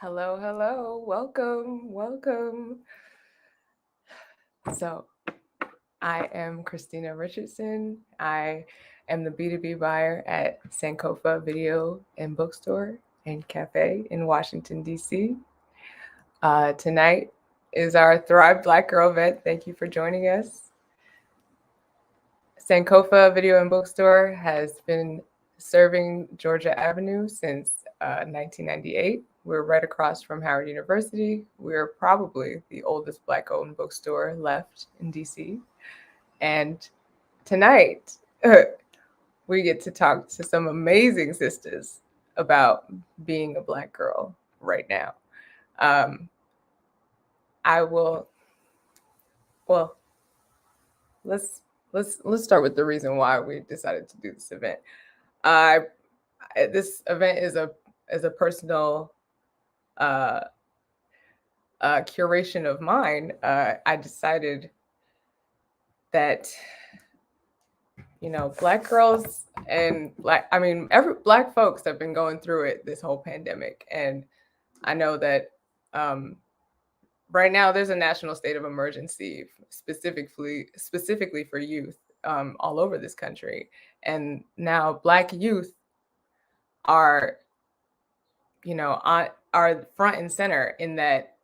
Hello, hello, welcome. So, I am Christina Richardson. I am the B2B buyer at Sankofa Video and Bookstore and Cafe in Washington, D.C. Tonight is our Thrive Black Girl event. Thank you for joining us. Sankofa Video and Bookstore has been serving Georgia Avenue since 1998. We're right across from Howard University. We're probably the oldest Black-owned bookstore left in DC. And tonight, we get to talk to some amazing sisters about being a Black girl right now. I will, well, let's start with the reason why we decided to do this event. This event is a personal curation of mine. I decided that Black girls and Black folks have been going through it this whole pandemic, and I know that right now there's a national state of emergency specifically for youth all over this country, and now Black youth are are front and center in that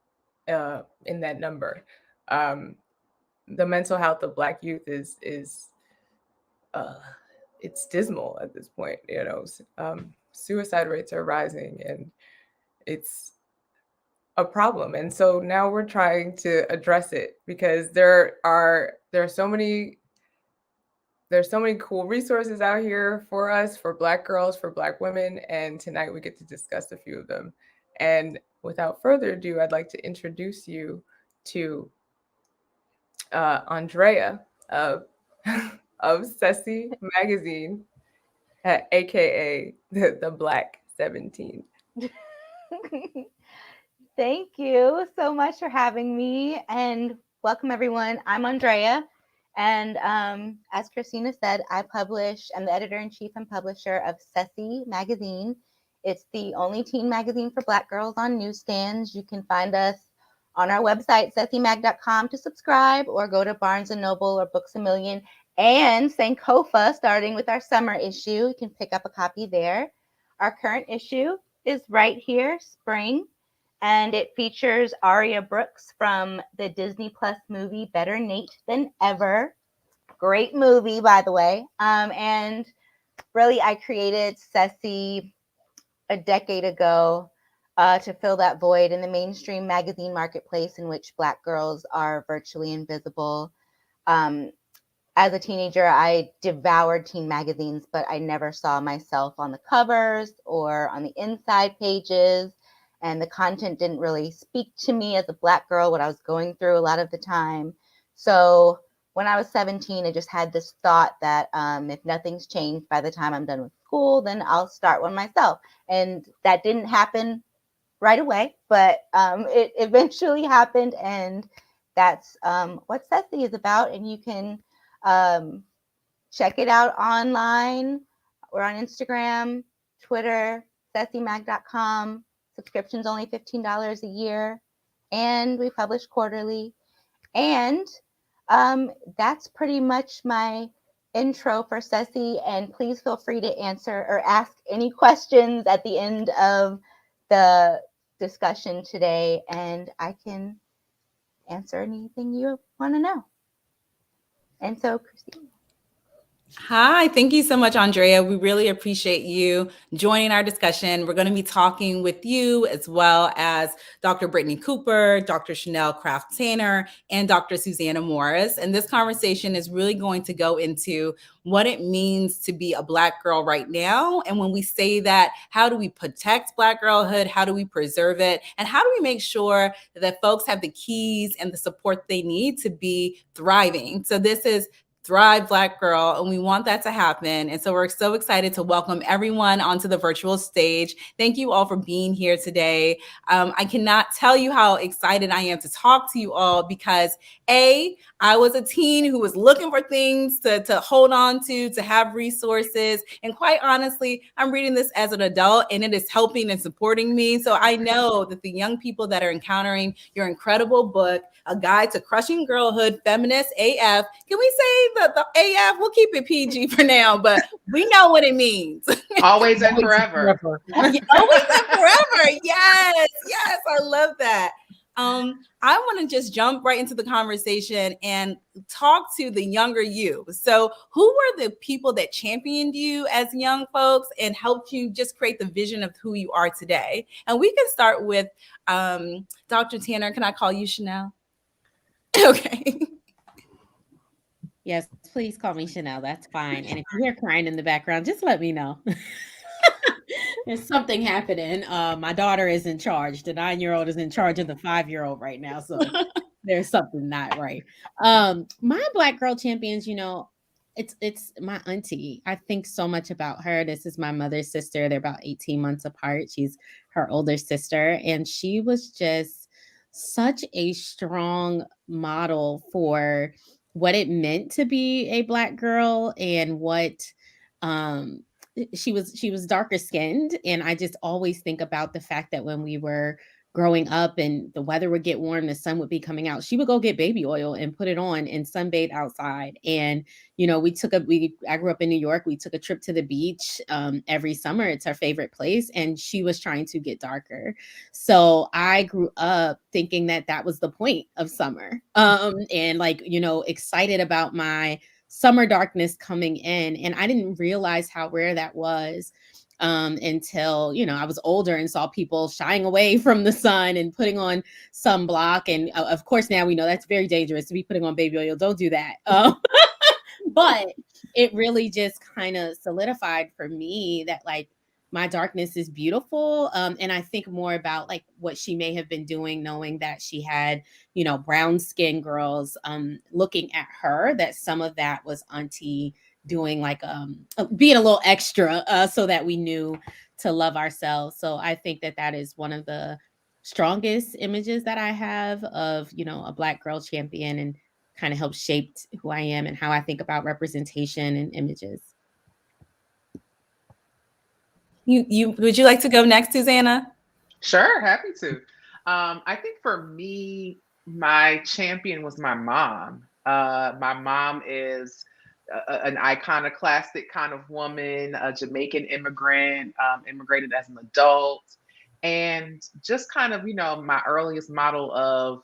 number. The mental health of Black youth is it's dismal at this point. Suicide rates are rising, and it's a problem. And so now we're trying to address it because there are so many there's so many cool resources out here for us, for Black girls, for Black women, and tonight we get to discuss a few of them. And without further ado, I'd like to introduce you to Andrea of Ceci Magazine, aka the Black 17. Thank you so much for having me, and welcome everyone. I'm Andrea, and as Christina said, I'm the editor-in-chief and publisher of Ceci Magazine. It's the only teen magazine for Black girls on newsstands. You can find us on our website, cecimag.com, to subscribe, or go to Barnes & Noble or Books A Million and Sankofa, starting with our summer issue. You can pick up a copy there. Our current issue is right here, Spring, and it features Aria Brooks from the Disney Plus movie Better Nate Than Ever. Great movie, by the way. And really, I created Ceci a decade ago to fill that void in the mainstream magazine marketplace in which Black girls are virtually invisible. Um, as a teenager, I devoured teen magazines, but I never saw myself on the covers or on the inside pages. And the content didn't really speak to me as a Black girl, what I was going through a lot of the time. So when I was 17, I just had this thought that if nothing's changed by the time I'm done with school, then I'll start one myself. And that didn't happen right away, but it eventually happened. And that's what Ceci is about. And you can check it out online. We're on Instagram, Twitter, cecimag.com. Subscription's only $15 a year. And we publish quarterly. And that's pretty much my intro for Ceci. And please feel free to answer or ask any questions at the end of the discussion today, and I can answer anything you want to know. And so, Christine. Hi, thank you so much, Andrea. We really appreciate you joining our discussion. We're going to be talking with you as well as Dr. Brittany Cooper, Dr. Chanel Craft Tanner, and Dr. Susanna Morris. And this conversation is really going to go into what it means to be a Black girl right now. And when we say that, how do we protect Black girlhood? How do we preserve it? And how do we make sure that folks have the keys and the support they need to be thriving? So this is Thrive Black Girl, and we want that to happen. And so we're so excited to welcome everyone onto the virtual stage. Thank you all for being here today. I cannot tell you how excited I am to talk to you all because I was a teen who was looking for things to hold on to have resources. And quite honestly, I'm reading this as an adult and it is helping and supporting me. So I know that the young people that are encountering your incredible book, A Guide to Crushing Girlhood, Feminist AF, can we say the AF? We'll keep it PG for now, but we know what it means. Always and forever. Always and forever. Yes, I love that. I want to just jump right into the conversation and talk to the younger you. So who were the people that championed you as young folks and helped you just create the vision of who you are today? And we can start with Dr. Tanner. Can I call you Chanel? Okay. Yes, please call me Chanel. That's fine. And if you hear crying in the background, just let me know. There's something happening. My daughter is in charge. The 9-year-old is in charge of the 5-year-old right now. So there's something not right. My Black girl champions, it's my auntie. I think so much about her. This is my mother's sister. They're about 18 months apart. She's her older sister. And she was just such a strong model for what it meant to be a Black girl and what she was darker skinned. And I just always think about the fact that when we were growing up and the weather would get warm, the sun would be coming out, she would go get baby oil and put it on and sunbathe outside. And I grew up in New York. We took a trip to the beach every summer. It's our favorite place. And she was trying to get darker. So I grew up thinking that was the point of summer. And excited about my summer darkness coming in. And I didn't realize how rare that was until, I was older and saw people shying away from the sun and putting on sunblock. And of course, now we know that's very dangerous to be putting on baby oil. Don't do that. But it really just kind of solidified for me that my darkness is beautiful. And I think more about what she may have been doing, knowing that she had, brown skinned girls looking at her, that some of that was auntie doing being a little extra so that we knew to love ourselves. So I think that is one of the strongest images that I have of, a Black girl champion, and kind of helped shape who I am and how I think about representation and images. Would you like to go next, Susanna? Sure, happy to. I think for me, my champion was my mom. My mom is an iconoclastic kind of woman, a Jamaican immigrant, immigrated as an adult, and just kind of, my earliest model of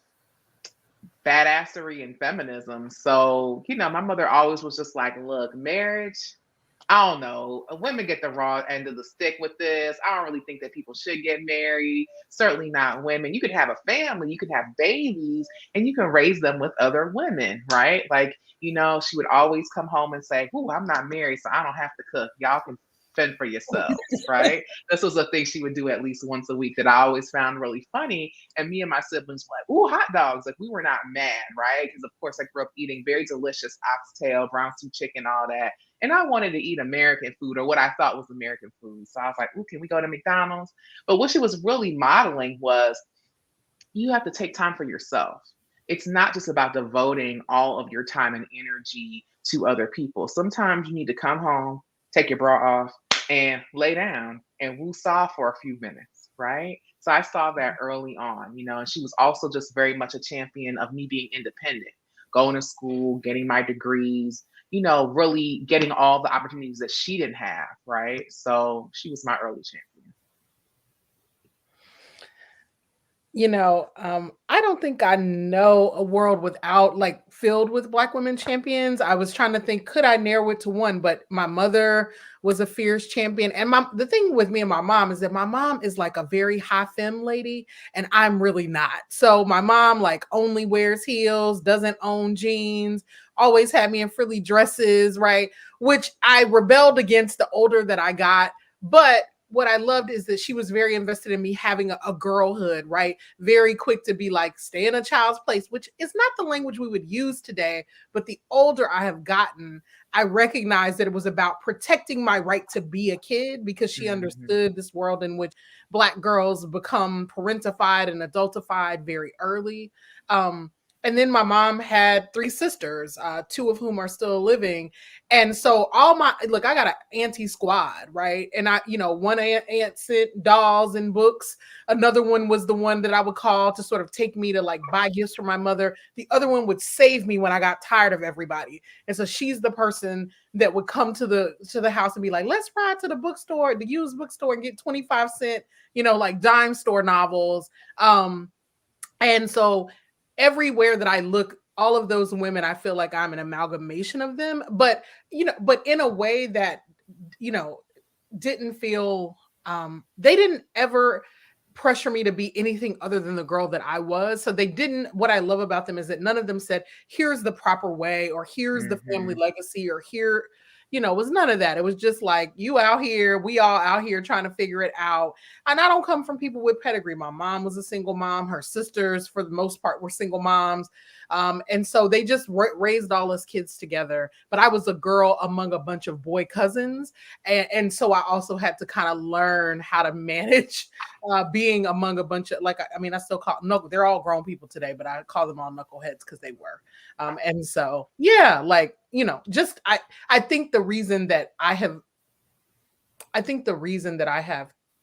badassery and feminism. So, my mother always was just like, look, marriage, I don't know. Women get the raw end of the stick with this. I don't really think that people should get married. Certainly not women. You could have a family, you could have babies, and you can raise them with other women, right? Like, she would always come home and say, "Ooh, I'm not married, so I don't have to cook. Y'all can fend for yourselves," right? This was a thing she would do at least once a week that I always found really funny. And me and my siblings were like, "Ooh, hot dogs." Like, we were not mad, right? Because of course I grew up eating very delicious oxtail, brown stew chicken, all that. And I wanted to eat American food, or what I thought was American food. So I was like, "Ooh, can we go to McDonald's?" But what she was really modeling was, you have to take time for yourself. It's not just about devoting all of your time and energy to other people. Sometimes you need to come home, take your bra off, and lay down and woo-saw for a few minutes, right? So I saw that early on, and she was also just very much a champion of me being independent, going to school, getting my degrees, really getting all the opportunities that she didn't have, right? So she was my early champion. I don't think I know a world without filled with Black women champions. I was trying to think, could I narrow it to one? But my mother was a fierce champion. And the thing with me and my mom is that my mom is like a very high femme lady, and I'm really not. So my mom only wears heels, doesn't own jeans, always had me in frilly dresses, right? Which I rebelled against the older that I got. But what I loved is that she was very invested in me having a girlhood, right? Very quick to be like, stay in a child's place, which is not the language we would use today. But the older I have gotten, I recognize that it was about protecting my right to be a kid, because she understood this world in which Black girls become parentified and adultified very early. And then my mom had 3 sisters, 2 of whom are still living. And so I got an auntie squad, right? And one aunt sent dolls and books. Another one was the one that I would call to sort of take me to buy gifts for my mother. The other one would save me when I got tired of everybody. And so she's the person that would come to the house and be like, let's ride to the bookstore, the used bookstore, and get 25-cent, dime store novels. And so everywhere that I look, all of those women, I feel like I'm an amalgamation of them, but in a way that, didn't feel, they didn't ever pressure me to be anything other than the girl that I was. So they didn't, what I love about them is that none of them said, here's the proper way, or here's the family legacy, or here, it was none of that. It was just like, you out here, we all out here trying to figure it out. And I don't come from people with pedigree. My mom was a single mom. Her sisters, for the most part, were single moms. And so they just raised all us kids together. But I was a girl among a bunch of boy cousins. And so I also had to kind of learn how to manage being among a bunch of, I still call, no, they're all grown people today, but I call them all knuckleheads because they were. And so, yeah, I think the reason that I have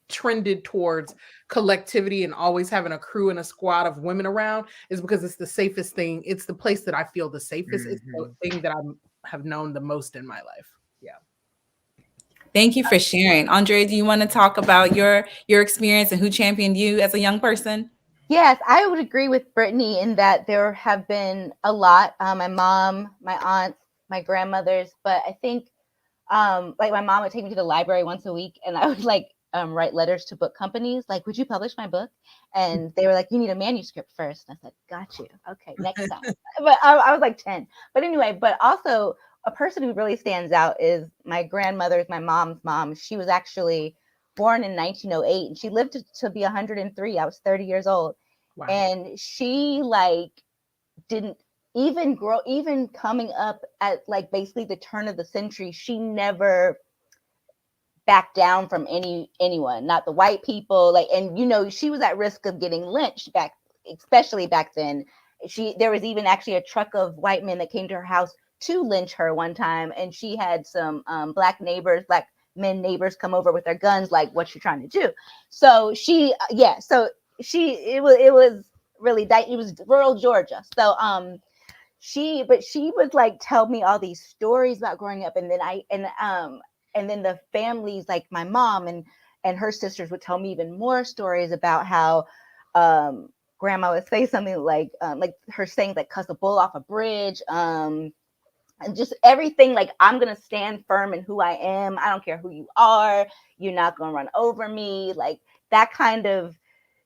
trended towards collectivity and always having a crew and a squad of women around is because it's the safest thing. It's the place that I feel the safest. It's the thing that I have known the most in my life. Yeah. Thank you for sharing. Andrea, do you want to talk about your experience and who championed you as a young person? Yes, I would agree with Brittany in that there have been a lot. My mom, my aunts, my grandmothers, but I think my mom would take me to the library once a week, and I would write letters to book companies, like, would you publish my book? And they were like, you need a manuscript first. And I said, got you. Okay, next time. But I was like 10. But anyway, but also a person who really stands out is my grandmother's, my mom's mom. She was actually born in 1908, and she lived to be 103. I was 30 years old. Wow. And she didn't even coming up at basically the turn of the century, she never backed down from anyone, not the white people. And she was at risk of getting lynched especially back then. There was even actually a truck of white men that came to her house to lynch her one time, and she had some black men neighbors come over with their guns, like, what you trying to do? So it was really it was rural Georgia. So she would tell me all these stories about growing up, and then the families, like my mom and her sisters, would tell me even more stories about how grandma would say something like her saying cuss a bull off a bridge. and just everything. Like, I'm going to stand firm in who I am. I don't care who you are. You're not going to run over me. Like, that kind of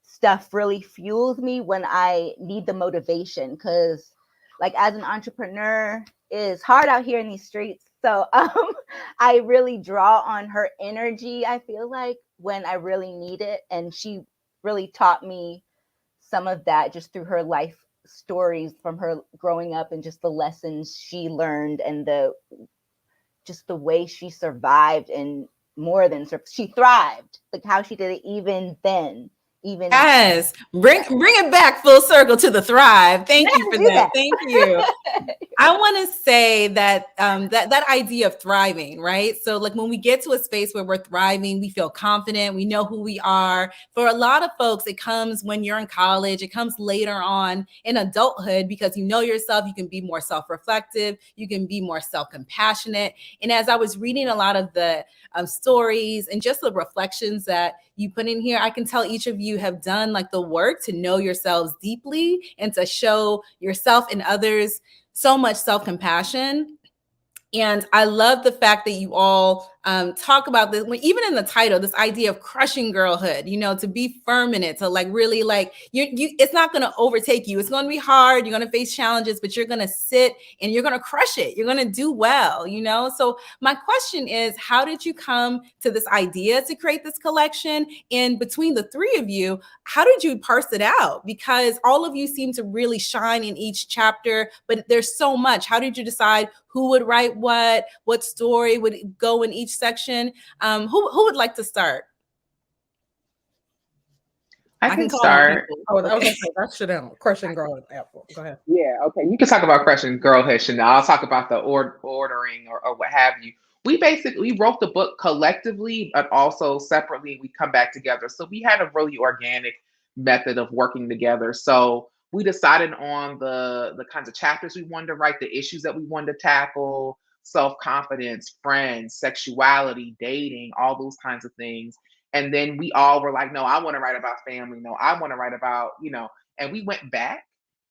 stuff really fuels me when I need the motivation, because like as an entrepreneur, it's hard out here in these streets. So I really draw on her energy, I feel like, when I really need it. And she really taught me some of that just through her life stories from her growing up, and just the lessons she learned, and just the way she survived, and more than she thrived, like how she did it even then. Even yes, bring it back full circle to the thrive. Thank you for that. Thank you. I want to say that that idea of thriving, right? So like when we get to a space where we're thriving, we feel confident, we know who we are. For a lot of folks, it comes when you're in college, it comes later on in adulthood, because you know yourself, you can be more self-reflective, you can be more self-compassionate. And as I was reading a lot of the stories and just the reflections that you put in here, I can tell each of you have done like the work to know yourselves deeply and to show yourself and others so much self-compassion. And I love the fact that you all talk about this, even in the title, this idea of crushing girlhood, you know, to be firm in it, to like really like it's not going to overtake you. It's going to be hard. You're going to face challenges, but you're going to sit and you're going to crush it. You're going to do well, you know? So my question is, how did you come to this idea to create this collection? And between the three of you, how did you parse it out? Because all of you seem to really shine in each chapter, but there's so much. How did you decide who would write what story would go in each section? Who would like to start? I can start. Oh, that was that's Chanel, Crushing Girlhood. Go ahead. Yeah, okay. You can talk about Crushing Girlhood, Chanel. I'll talk about the ordering or what have you. We wrote the book collectively, but also separately. We come back together. So we had a really organic method of working together. So we decided on the kinds of chapters we wanted to write, the issues that we wanted to tackle, self-confidence, friends, sexuality, dating, all those kinds of things. And then we all were like, no, I want to write about family. No, I want to write about, and we went back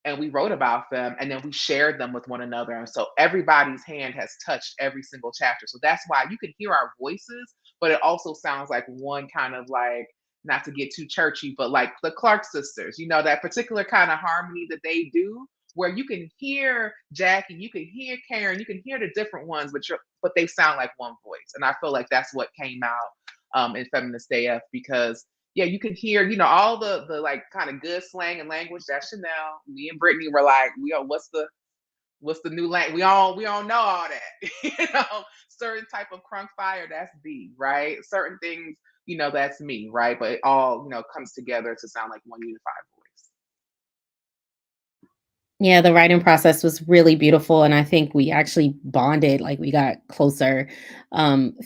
and we wrote about them, and then we shared them with one another. And so everybody's hand has touched every single chapter. So that's why you can hear our voices, but it also sounds like one kind of like, not to get too churchy, but like the Clark sisters, that particular kind of harmony that they do, where you can hear Jackie, you can hear Karen, you can hear the different ones, but they sound like one voice. And I feel like that's what came out in Feminist AF, because yeah, you can hear, all the like kind of good slang and language. That's Chanel. Me and Brittany were like, what's the new language? We all know all that. Certain type of crunk fire, that's B, right? Certain things, that's me, right? But it all, comes together to sound like one unified voice. Yeah, the writing process was really beautiful. And I think we actually bonded, like we got closer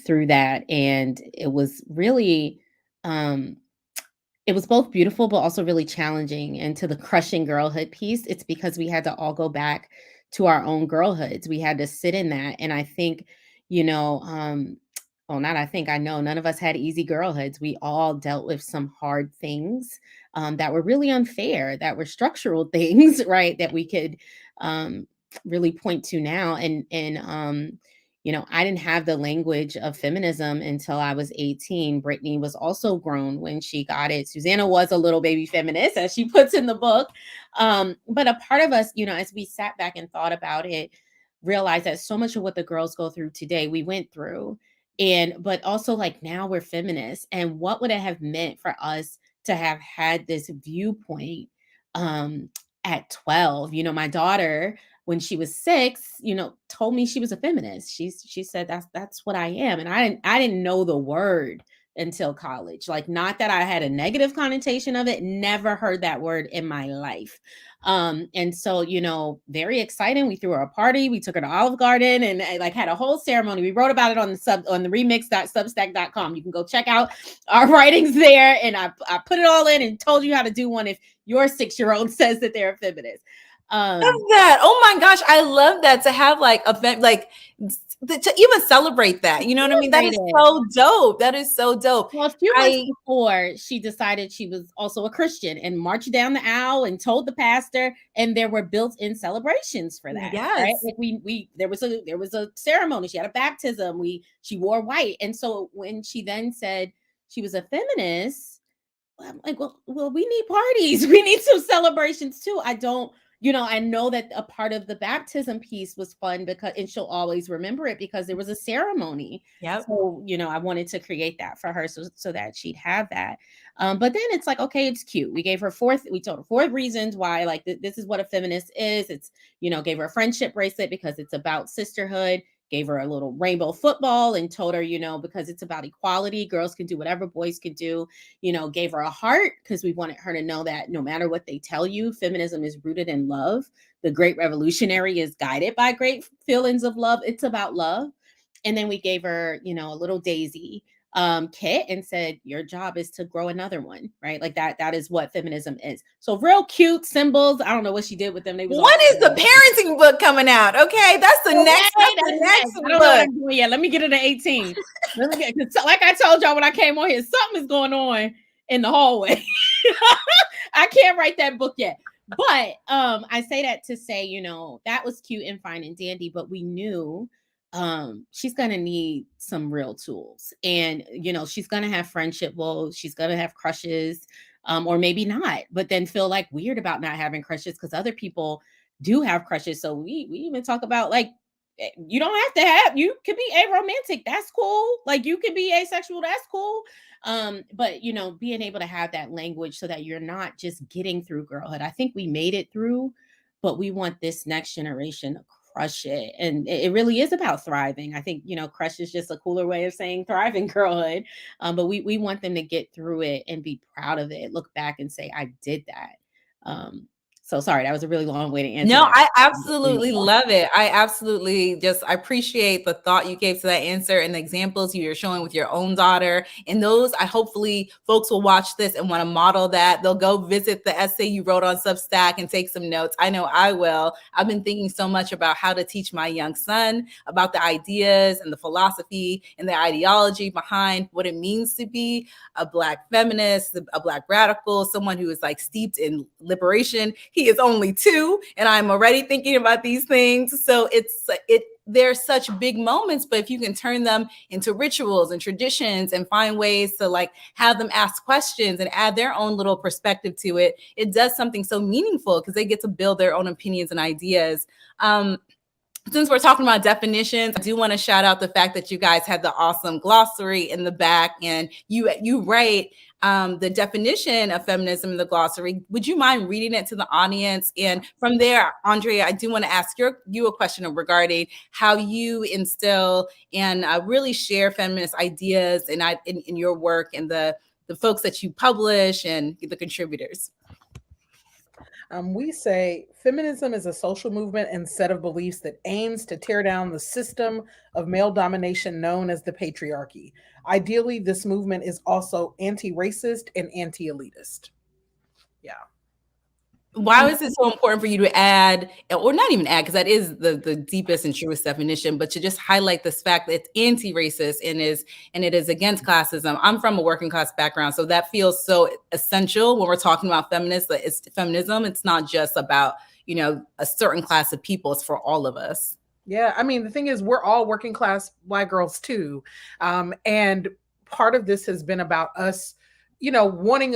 through that. And it was really, it was both beautiful, but also really challenging. And to the crushing girlhood piece, it's because we had to all go back to our own girlhoods. We had to sit in that. And I think, I know none of us had easy girlhoods. We all dealt with some hard things that were really unfair, that were structural things, right? That we could really point to now. And I didn't have the language of feminism until I was 18. Brittany was also grown when she got it. Susanna was a little baby feminist, as she puts in the book. But a part of us, as we sat back and thought about it, realized that so much of what the girls go through today, we went through. But also like now we're feminists. And what would it have meant for us to have had this viewpoint at 12? My daughter, when she was 6, told me she was a feminist. She said that's what I am. And I didn't know the word until college. Like, not that I had a negative connotation of it, never heard that word in my life. And so, very exciting. We threw her a party. We took her to Olive Garden and like had a whole ceremony. We wrote about it on the remix.substack.com. You can go check out our writings there. And I put it all in and told you how to do one if your 6-year-old says that they're a feminist. Love that. Oh my gosh, I love that, to have like to even celebrate that. You know what I mean? That is so dope. That is so dope. Well, a few months before, she decided she was also a Christian and marched down the aisle and told the pastor, and there were built-in celebrations for that. Yes. Right? Like there was a ceremony. She had a baptism. She wore white. And so when she then said she was a feminist, I'm like, well, we need parties. We need some celebrations too. I know that a part of the baptism piece was fun and she'll always remember it because there was a ceremony. Yep. So, I wanted to create that for her so that she'd have that. But then it's like, okay, it's cute. We told her 4 reasons why, like, this is what a feminist is. It's, gave her a friendship bracelet because it's about sisterhood. Gave her a little rainbow football and told her, because it's about equality, girls can do whatever boys can do, gave her a heart because we wanted her to know that no matter what they tell you, feminism is rooted in love. The great revolutionary is guided by great feelings of love. It's about love. And then we gave her, a little daisy kit and said, your job is to grow another one, right? Like that is what feminism is. So real cute symbols. I don't know what she did with them. When is the parenting book coming out? Okay, that's the next I don't know what I'm doing yet. Let me get it at 18. Like I told y'all when I came on here, something is going on in the hallway. I can't write that book yet. But I say that to say, that was cute and fine and dandy, but we knew she's going to need some real tools, and she's going to have friendship woes, she's going to have crushes, or maybe not, but then feel like weird about not having crushes because other people do have crushes. So we even talk about, like, you could be aromantic, that's cool. Like, you could be asexual, that's cool. But being able to have that language so that you're not just getting through girlhood. I think we made it through, but we want this next generation to crush it. And it really is about thriving. I think, crush is just a cooler way of saying thriving girlhood. But we want them to get through it and be proud of it. Look back and say, I did that. So sorry, that was a really long way to answer. No, that. I absolutely love it. I appreciate the thought you gave to that answer and the examples you're showing with your own daughter. And those, hopefully folks will watch this and want to model that. They'll go visit the essay you wrote on Substack and take some notes. I know I will. I've been thinking so much about how to teach my young son about the ideas and the philosophy and the ideology behind what it means to be a Black feminist, a Black radical, someone who is like steeped in liberation. He is only 2 and I'm already thinking about these things. So they're such big moments, but if you can turn them into rituals and traditions and find ways to like have them ask questions and add their own little perspective to it, it does something so meaningful because they get to build their own opinions and ideas. Since we're talking about definitions, I do want to shout out the fact that you guys had the awesome glossary in the back, and you write the definition of feminism in the glossary. Would you mind reading it to the audience? And from there, Andrea, I do want to ask you a question regarding how you instill and really share feminist ideas in your work and the folks that you publish and the contributors. We say feminism is a social movement and set of beliefs that aims to tear down the system of male domination known as the patriarchy. Ideally, this movement is also anti-racist and anti-elitist. Yeah. Why is it so important for you to add, or not even add, because that is the deepest and truest definition, but to just highlight this fact that it's anti-racist and it is against classism? I'm from a working class background, so that feels so essential when we're talking about feminism. It's not just about, a certain class of people, it's for all of us. Yeah, I mean, the thing is, we're all working class Black girls too. And part of this has been about us, wanting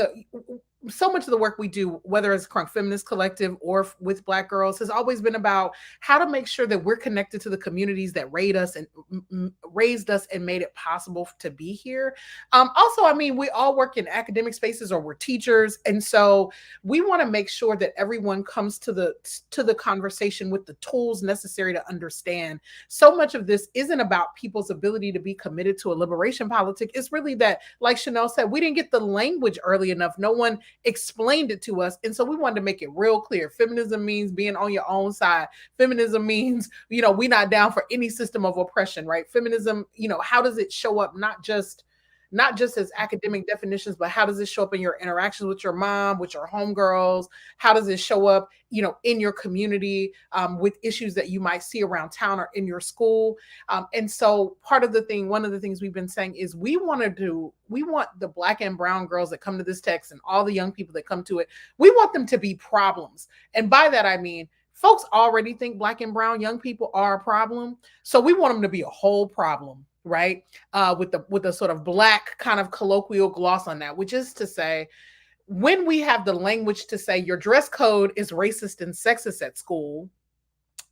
so much of the work we do, whether it's Crunk Feminist Collective or with Black girls, has always been about how to make sure that we're connected to the communities that raised us and made it possible to be here. Also, I mean, we all work in academic spaces or we're teachers. And so we want to make sure that everyone comes to the conversation with the tools necessary to understand. So much of this isn't about people's ability to be committed to a liberation politic. It's really that, like Chanel said, we didn't get the language early enough. No one explained it to us. And so we wanted to make it real clear. Feminism means being on your own side. Feminism means, we're not down for any system of oppression, right? Feminism, how does it show up? Not just not just as academic definitions, but how does this show up in your interactions with your mom, with your homegirls? How does it show up, in your community, with issues that you might see around town or in your school? And so one of the things we've been saying is we want the Black and brown girls that come to this text and all the young people that come to it, we want them to be problems. And by that, I mean, folks already think Black and brown young people are a problem. So we want them to be a whole problem, right? With a sort of Black kind of colloquial gloss on that, which is to say, when we have the language to say your dress code is racist and sexist at school,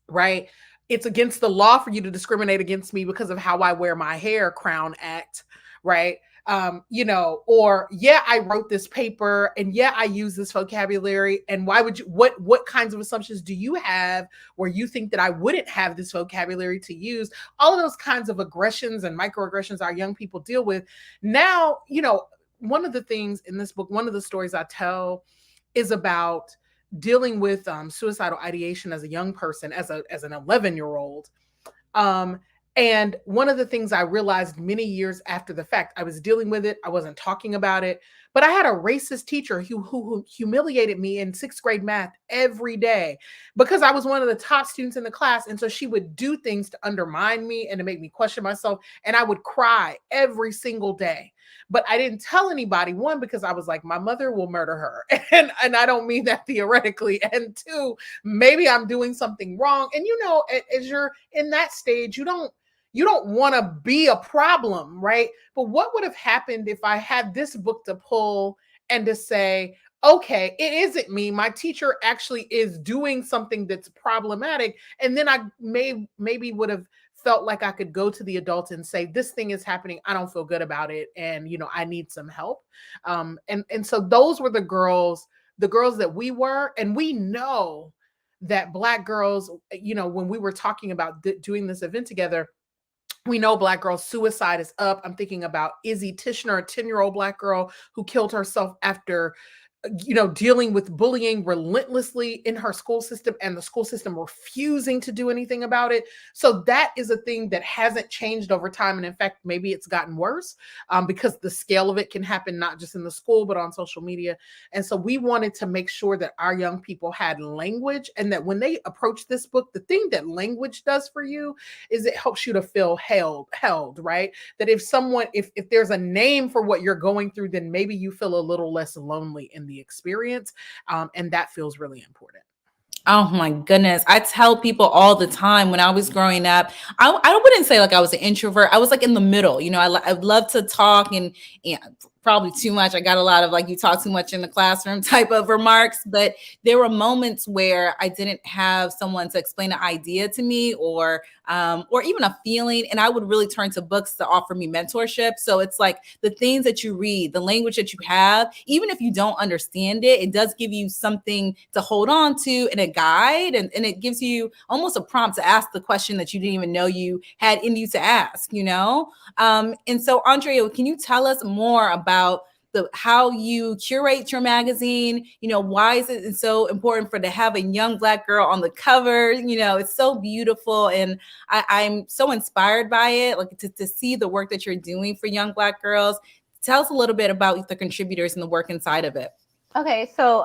right? It's against the law for you to discriminate against me because of how I wear my hair, Crown Act, right? Or yeah, I wrote this paper and yeah, I use this vocabulary. And why would you, what kinds of assumptions do you have where you think that I wouldn't have this vocabulary to use? All of those kinds of aggressions and microaggressions our young people deal with. Now, one of the things in this book, one of the stories I tell is about dealing with suicidal ideation as a young person, as an 11-year-old. And one of the things I realized many years after the fact, I was dealing with it, I wasn't talking about it, but I had a racist teacher who humiliated me in 6th grade math every day because I was one of the top students in the class. And so she would do things to undermine me and to make me question myself. And I would cry every single day. But I didn't tell anybody, one, because I was like, my mother will murder her. And I don't mean that theoretically. And two, maybe I'm doing something wrong. And as you're in that stage, you don't want to be a problem, right? But what would have happened if I had this book to pull and to say, okay, it isn't me. My teacher actually is doing something that's problematic. And then I maybe would have felt like I could go to the adults and say, this thing is happening. I don't feel good about it. And, I need some help. And so those were the girls that we were. And we know that Black girls, when we were talking about doing this event together, we know Black girl suicide is up. I'm thinking about Izzy Tishner, a 10-year-old Black girl who killed herself after dealing with bullying relentlessly in her school system and the school system refusing to do anything about it. So that is a thing that hasn't changed over time. And in fact, maybe it's gotten worse because the scale of it can happen not just in the school, but on social media. And so we wanted to make sure that our young people had language and that when they approach this book, the thing that language does for you is it helps you to feel held, right? That if there's a name for what you're going through, then maybe you feel a little less lonely in the experience. And that feels really important. Oh my goodness. I tell people all the time when I was growing up, I wouldn't say like I was an introvert. I was like in the middle. I love to talk and probably too much. I got a lot of like, you talk too much in the classroom type of remarks, but there were moments where I didn't have someone to explain an idea to me or even a feeling. And I would really turn to books to offer me mentorship. So it's like the things that you read, the language that you have, even if you don't understand it, it does give you something to hold on to and a guide. And it gives you almost a prompt to ask the question that you didn't even know you had in you to ask, And so Andrea, can you tell us more about how you curate your magazine? Why is it so important to have a young Black girl on the cover? It's so beautiful. And I'm so inspired by it, like to see the work that you're doing for young Black girls. Tell us a little bit about the contributors and the work inside of it. Okay, so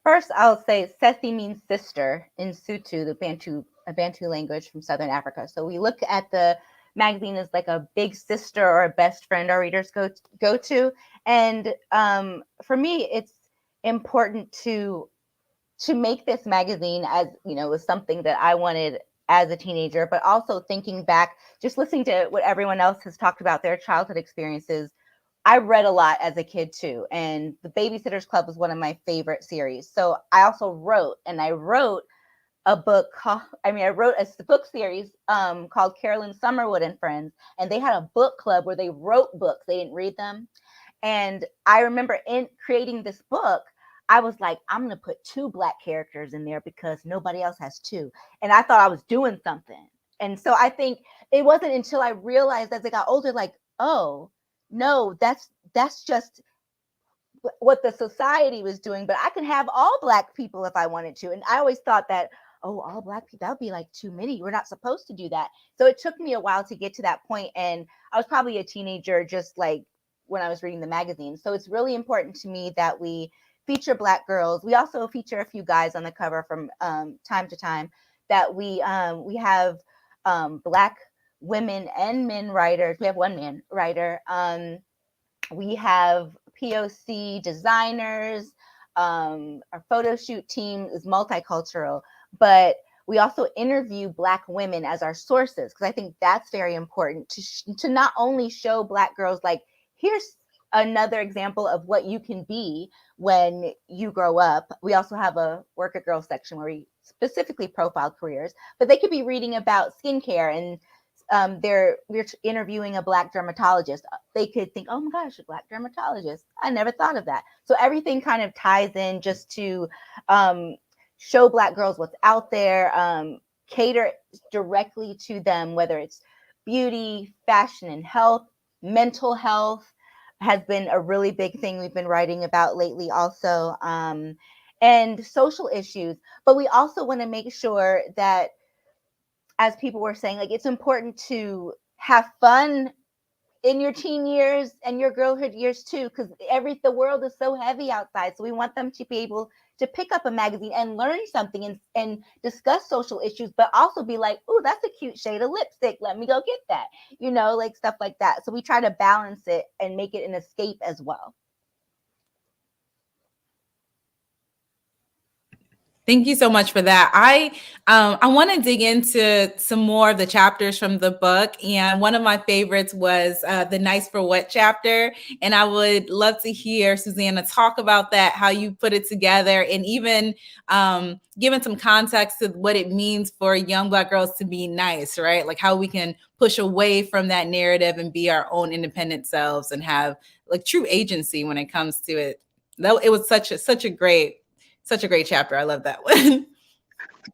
first I'll say Sesi means sister in Sutu, a Bantu language from Southern Africa. So we look at the magazine as like a big sister or a best friend our readers go to. And for me, it's important to make this magazine as, was something that I wanted as a teenager, but also thinking back, just listening to what everyone else has talked about their childhood experiences. I read a lot as a kid too. And the Babysitter's Club was one of my favorite series. So I also wrote a book I wrote a book series called Carolyn Summerwood and Friends. And they had a book club where they wrote books. They didn't read them. And I remember in creating this book, I was like, I'm going to put 2 Black characters in there because nobody else has 2. And I thought I was doing something. And so I think it wasn't until I realized as I got older, like, oh, no, that's just what the society was doing. But I can have all Black people if I wanted to. And I always thought that, oh, all Black people, that would be like too many. We're not supposed to do that. So it took me a while to get to that point. And I was probably a teenager, just like when I was reading the magazine. So it's really important to me that we feature Black girls. We also feature a few guys on the cover from time to time. That we have Black women and men writers. We have one man writer. We have POC designers. Our photo shoot team is multicultural, but we also interview Black women as our sources, because I think that's very important to not only show Black girls, like, here's another example of what you can be when you grow up. We also have a Work It Girl section where we specifically profile careers, but they could be reading about skincare and we're interviewing a Black dermatologist. They could think, oh my gosh, a Black dermatologist. I never thought of that. So everything kind of ties in just to show Black girls what's out there, cater directly to them, whether it's beauty, fashion, and health. Mental health has been a really big thing we've been writing about lately also, and social issues. But we also want to make sure that, as people were saying, like, it's important to have fun in your teen years and your girlhood years too, because the world is so heavy outside. So we want them to be able to pick up a magazine and learn something and discuss social issues, but also be like, oh, that's a cute shade of lipstick. Let me go get that, like stuff like that. So we try to balance it and make it an escape as well. Thank you so much for that. I want to dig into some more of the chapters from the book. And one of my favorites was the Nice for What chapter. And I would love to hear Susanna talk about that, how you put it together, and even giving some context to what it means for young Black girls to be nice, right? Like how we can push away from that narrative and be our own independent selves and have like true agency when it comes to it. Though it was such a great chapter. I love that one.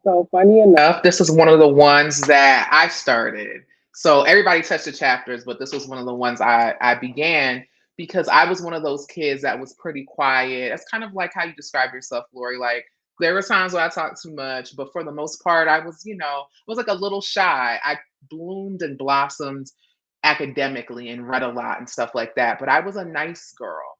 So funny enough, this is one of the ones that I started. So everybody touched the chapters, but this was one of the ones I began because I was one of those kids that was pretty quiet. That's kind of like how you describe yourself, Lori. Like, there were times where I talked too much, but for the most part, I was like a little shy. I bloomed and blossomed academically and read a lot and stuff like that. But I was a nice girl,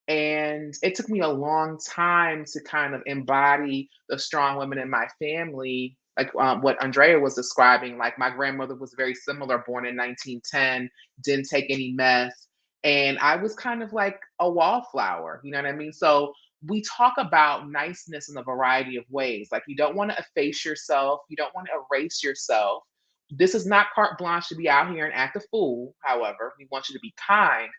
And it took me a long time to kind of embody the strong women in my family, like what Andrea was describing. Like, my grandmother was very similar, born in 1910, didn't take any meth. And I was kind of like a wallflower, you know what I mean? So we talk about niceness in a variety of ways. Like, you don't want to efface yourself. You don't want to erase yourself. This is not carte blanche to be out here and act a fool. However, we want you to be kind.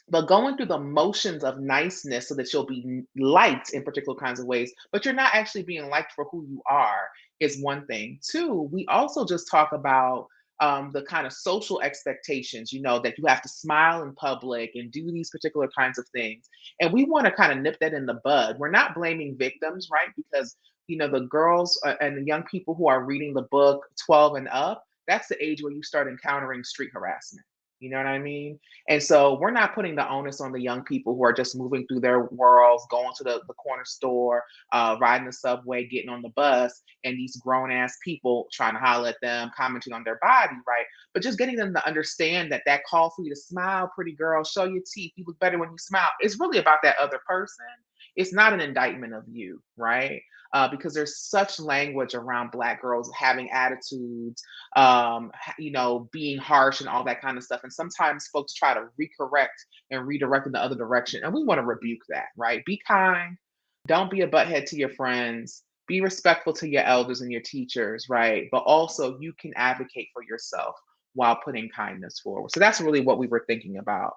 But going through the motions of niceness so that you'll be liked in particular kinds of ways, but you're not actually being liked for who you are, is one thing. Two, we also just talk about the kind of social expectations, that you have to smile in public and do these particular kinds of things. And we want to kind of nip that in the bud. We're not blaming victims, right? Because, the girls and the young people who are reading the book 12 and up, that's the age where you start encountering street harassment. You know what I mean? And so we're not putting the onus on the young people who are just moving through their worlds, going to the corner store, riding the subway, getting on the bus, and these grown ass people trying to holler at them, commenting on their body, right? But just getting them to understand that call for you to smile, pretty girl, show your teeth, you look better when you smile. It's really about that other person. It's not an indictment of you, right? Because there's such language around Black girls having attitudes, being harsh and all that kind of stuff. And sometimes folks try to recorrect and redirect in the other direction. And we want to rebuke that, right? Be kind. Don't be a butthead to your friends. Be respectful to your elders and your teachers, right? But also, you can advocate for yourself while putting kindness forward. So that's really what we were thinking about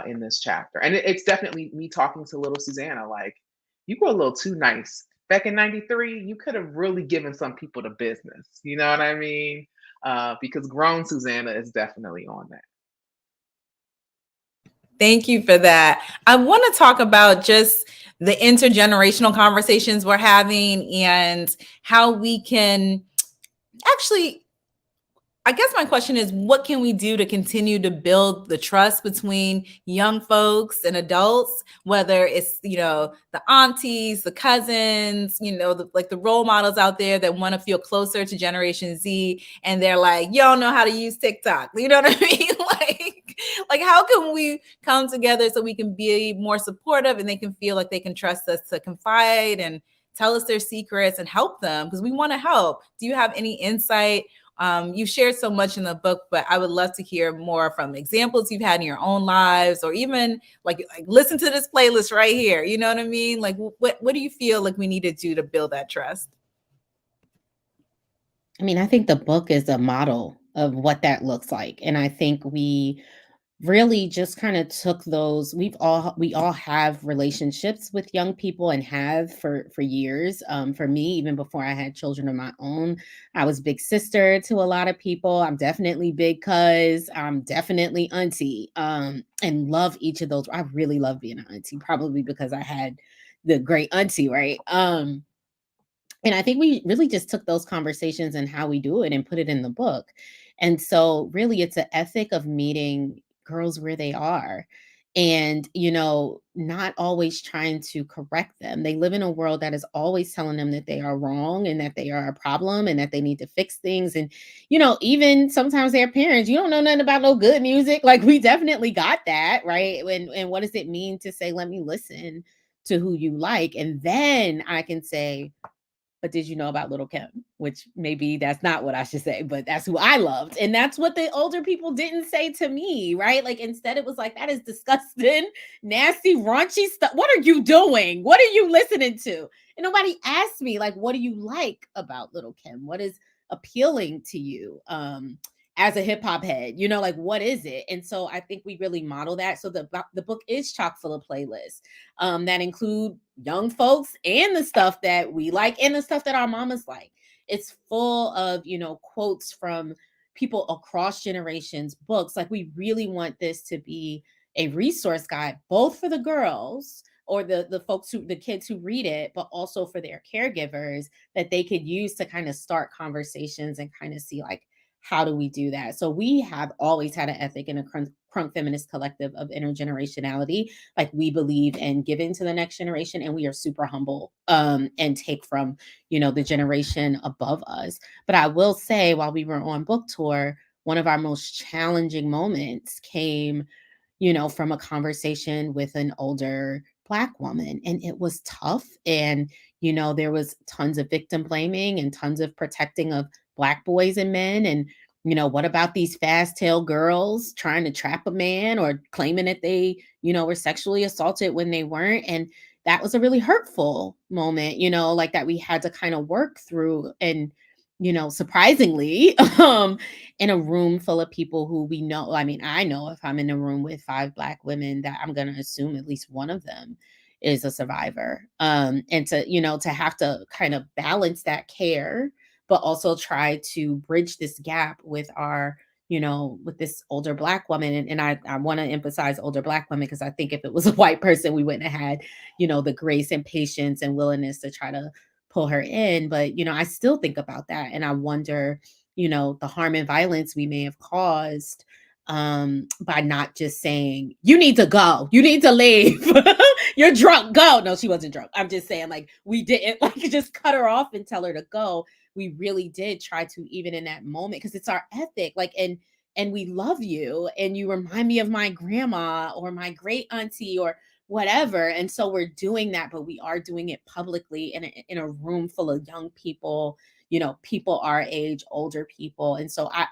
in this chapter. And it's definitely me talking to little Susanna, like, you were a little too nice. Back in 93, you could have really given some people the business. You know what I mean? Because grown Susanna is definitely on that. Thank you for that. I want to talk about just the intergenerational conversations we're having and how we can actually, I guess my question is, what can we do to continue to build the trust between young folks and adults, whether it's, the aunties, the cousins, like the role models out there that want to feel closer to Generation Z, and they're like, you don't know how to use TikTok. You know what I mean? Like how can we come together so we can be more supportive and they can feel like they can trust us to confide and tell us their secrets and help them, because we want to help. Do you have any insight? You shared so much in the book, but I would love to hear more from examples you've had in your own lives, or even like listen to this playlist right here. You know what I mean? Like, what do you feel like we need to do to build that trust? I mean, I think the book is a model of what that looks like. And I think we really just kind of took those. We all have relationships with young people and have for years. For me, even before I had children of my own, I was big sister to a lot of people. I'm definitely big cuz. I'm definitely auntie. And love each of those. I really love being an auntie, probably because I had the great auntie, right? And I think we really just took those conversations and how we do it and put it in the book. And so really it's an ethic of meeting girls where they are, and, not always trying to correct them. They live in a world that is always telling them that they are wrong and that they are a problem and that they need to fix things. And, even sometimes their parents, you don't know nothing about no good music. Like, we definitely got that, right? And what does it mean to say, let me listen to who you like? And then I can say, but did you know about Little Kim? Which maybe that's not what I should say, but that's who I loved. And that's what the older people didn't say to me, right? Like, instead it was like, that is disgusting, nasty, raunchy stuff. What are you doing? What are you listening to? And nobody asked me, like, what do you like about Little Kim? What is appealing to you? As a hip hop head, like, what is it? And so I think we really model that. So the book is chock full of playlists that include young folks and the stuff that we like and the stuff that our mamas like. It's full of, quotes from people across generations, books. Like, we really want this to be a resource guide, both for the girls or the kids who read it, but also for their caregivers, that they could use to kind of start conversations and kind of see, like, how do we do that? So we have always had an ethic in a Crunk Feminist Collective of intergenerationality. Like, we believe in giving to the next generation, and we are super humble and take from, the generation above us. But I will say, while we were on book tour, one of our most challenging moments came, from a conversation with an older Black woman. And it was tough. And, there was tons of victim blaming and tons of protecting of Black boys and men. And, what about these fast tail girls trying to trap a man or claiming that they, were sexually assaulted when they weren't? And that was a really hurtful moment, like, that we had to kind of work through. And, surprisingly, in a room full of people who we know, I mean, I know if I'm in a room with 5 Black women that I'm going to assume at least one of them is a survivor. And to have to kind of balance that care, but also try to bridge this gap with our, with this older Black woman. And I want to emphasize older Black women, because I think if it was a white person, we wouldn't have had, the grace and patience and willingness to try to pull her in. But, I still think about that. And I wonder, the harm and violence we may have caused by not just saying, you need to go, you need to leave, you're drunk, go. No, she wasn't drunk. I'm just saying, like, we didn't like just cut her off and tell her to go. We really did try to, even in that moment, because it's our ethic, like, and we love you, and you remind me of my grandma or my great auntie or whatever. And so we're doing that, but we are doing it publicly in a room full of young people, people our age, older people. And so I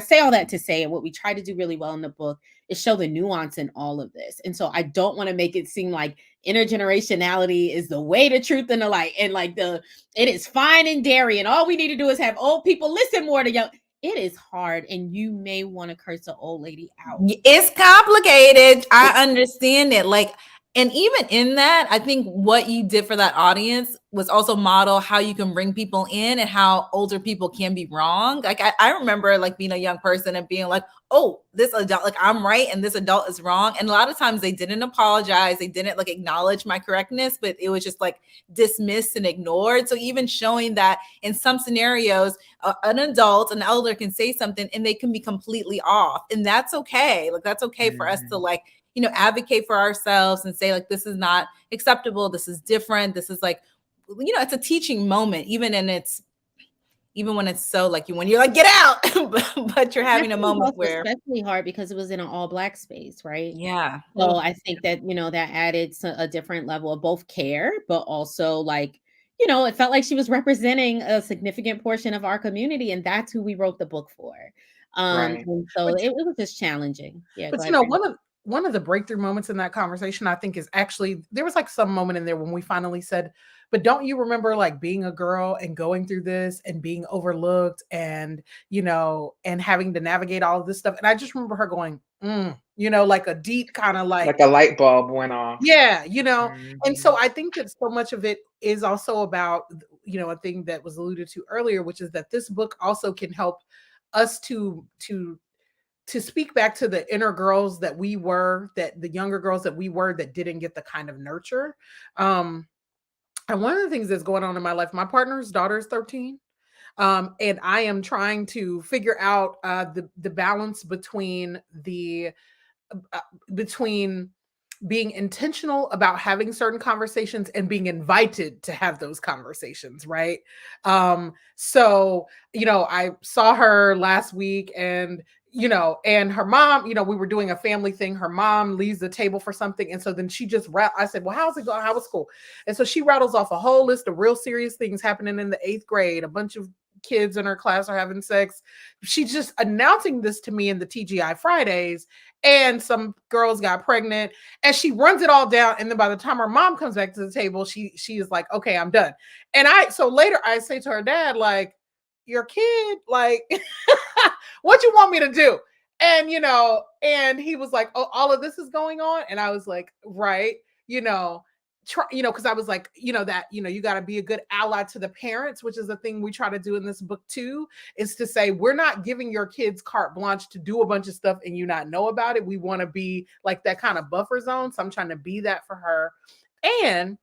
say all that to say, and what we try to do really well in the book is show the nuance in all of this. And so I don't want to make it seem like intergenerationality is the way, the truth, and the light, and like it is fine and dairy, and all we need to do is have old people listen more to young. It is hard, and you may want to curse an old lady out. It's complicated. I understand it. Like, and even in that, I think what you did for that audience was also model how you can bring people in and how older people can be wrong. Like I remember like being a young person and being like, oh, this adult, like I'm right and this adult is wrong. And a lot of times they didn't apologize. They didn't like acknowledge my correctness, but it was just like dismissed and ignored. So even showing that in some scenarios, an adult, an elder can say something and they can be completely off. And that's okay. Like that's okay for us to like, you know, advocate for ourselves and say like, this is not acceptable. This is different. This is like, you know, it's a teaching moment, even when it's so like when you're like, get out, but you're having a moment where especially hard because it was in an all Black space, right? Yeah. So I think that, you know, that added a different level of both care, but also like, you know, it felt like she was representing a significant portion of our community, and that's who we wrote the book for. Right. And so But, it was just challenging. Yeah. but go you ahead, know, Brandon. one of the breakthrough moments in that conversation, I think, is actually there was like some moment in there when we finally said, but don't you remember like being a girl and going through this and being overlooked and, you know, and having to navigate all of this stuff? And I just remember her going, you know, like a deep kind of like a light bulb went off. yeah, you know. And Mhm. so I think that so much of it is also about, you know, a thing that was alluded to earlier, which is that this book also can help us to speak back to the inner girls that we were, that the younger girls that we were that didn't get the kind of nurture. Um, and one of the things that's going on in my life, my partner's daughter is 13. And I am trying to figure out the balance uh, between being intentional about having certain conversations and being invited to have those conversations, right? So, you know, I saw her last week and, you know, and her mom, you know, we were doing a family thing. Her mom leaves the table for something. And so then she just, I said, well, how's it going? How was school? And so she rattles off a whole list of real serious things happening in the 8th grade. A bunch of kids in her class are having sex. She's just announcing this to me in the TGI Fridays. And some girls got pregnant and she runs it all down. And then by the time her mom comes back to the table, she is like, okay, I'm done. And so later I say to her dad, like, your kid, like, what you want me to do? And, you know, and he was like, oh, all of this is going on. And I was like, right, you know, because I was like, you know, that, you know, you got to be a good ally to the parents, which is the thing we try to do in this book too, is to say, we're not giving your kids carte blanche to do a bunch of stuff and you not know about it. We want to be like that kind of buffer zone. So I'm trying to be that for her. And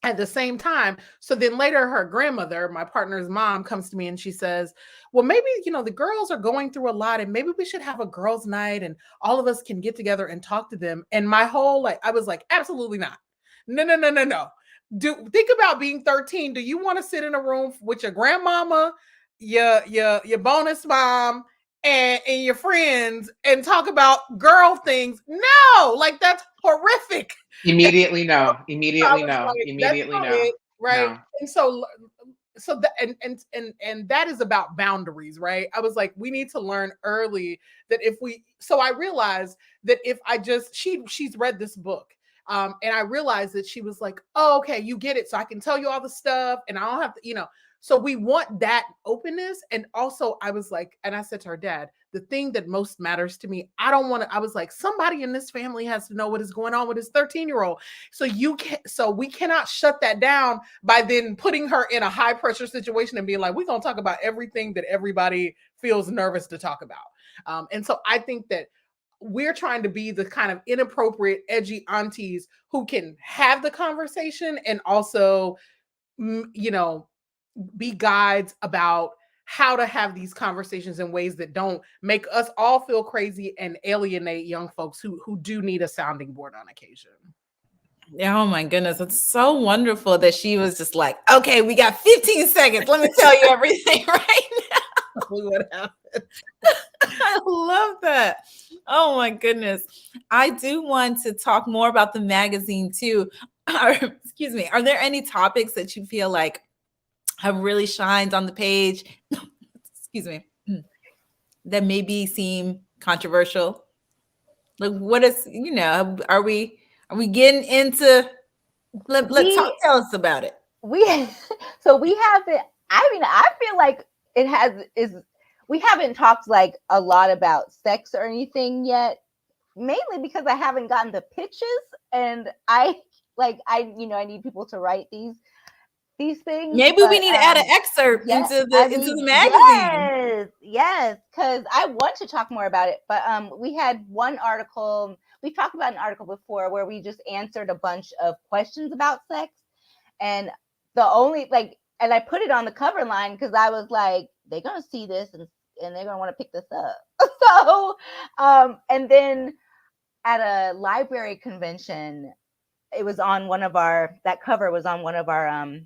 at the same time, so then later her grandmother, my partner's mom, comes to me and she says, well, maybe, you know, the girls are going through a lot and maybe we should have a girls' night and all of us can get together and talk to them. And my whole, like, I was like, absolutely not. No. Think about being 13. Do you want to sit in a room with your grandmama, your bonus mom, and your friends and talk about girl things? No, like that's horrific. Immediately no. So Immediately I was no. like, that's Immediately not no. it, right? No. And so that and that is about boundaries, right? I was like, we need to learn early that so I realized that if I just she's read this book. And I realized that she was like, oh, okay, you get it. So I can tell you all the stuff and I don't have to, you know. So we want that openness. And also I was like, and I said to her dad, the thing that most matters to me, I was like, somebody in this family has to know what is going on with his 13-year-old. So we cannot shut that down by then putting her in a high pressure situation and being like, we're going to talk about everything that everybody feels nervous to talk about. And so I think that we're trying to be the kind of inappropriate, edgy aunties who can have the conversation and also, you know, be guides about how to have these conversations in ways that don't make us all feel crazy and alienate young folks who do need a sounding board on occasion. Oh my goodness. It's so wonderful that she was just like, okay, we got 15 seconds. Let me tell you everything right now. What happened? I love that. Oh my goodness. I do want to talk more about the magazine too. Excuse me. Are there any topics that you feel like have really shined on the page? Excuse me. That maybe seem controversial? Like what is, you know, are we getting into tell us about it. We haven't, I mean, I feel like we haven't talked like a lot about sex or anything yet, mainly because I haven't gotten the pitches and I need people to write these. these things. Maybe we need to add an excerpt yeah, into I the mean, magazine. yes, because I want to talk more about it. But we had one article. We talked about an article before where we just answered a bunch of questions about sex, and the only and I put it on the cover line because I was like, they're gonna see this and they're gonna want to pick this up. So, and then at a library convention, it was on one of our, that cover was on one of our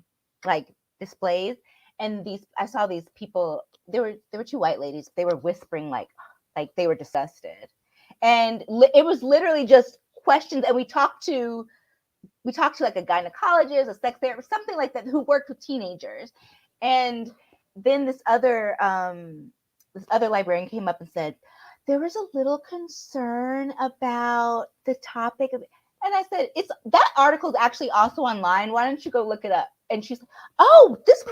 like displays, and I saw these people, there were two white ladies, they were whispering like they were disgusted, and it was literally just questions, and we talked to like a gynecologist, a sex therapist, something like that, who worked with teenagers. And then this other librarian came up and said, there was a little concern about the topic of, and I said, that article is actually also online. Why don't you go look it up? And she's like, oh, this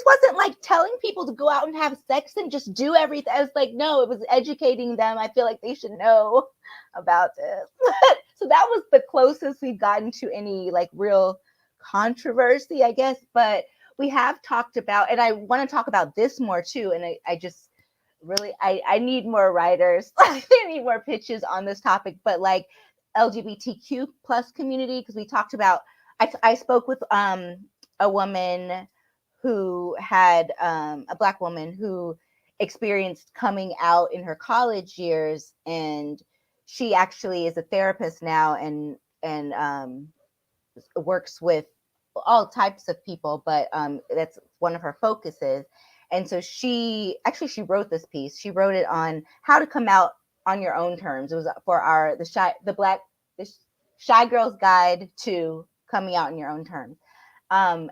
wasn't like telling people to go out and have sex and just do everything. I was like, no, it was educating them. I feel like they should know about this. So that was the closest we've gotten to any like real controversy, I guess. But we have talked about, and I want to talk about this more too. And I just really, I need more writers. I need more pitches on this topic, but like LGBTQ plus community, because we talked about, I spoke with a woman who had a Black woman who experienced coming out in her college years, and she actually is a therapist now and works with all types of people, but that's one of her focuses. And so she wrote this piece. She wrote it on how to come out on your own terms. It was for the Shy Girl's Guide to Coming Out on Your Own Terms. And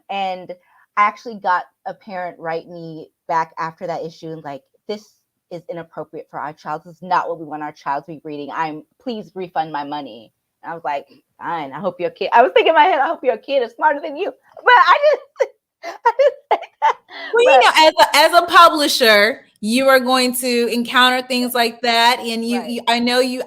I actually got a parent write me back after that issue and like, this is inappropriate for our child. This is not what we want our child to be reading. Please refund my money. And I was like, fine. I hope your kid. I was thinking in my head, I hope your kid is smarter than you. But I didn't say that. Well, you know, as a publisher, you are going to encounter things like that, and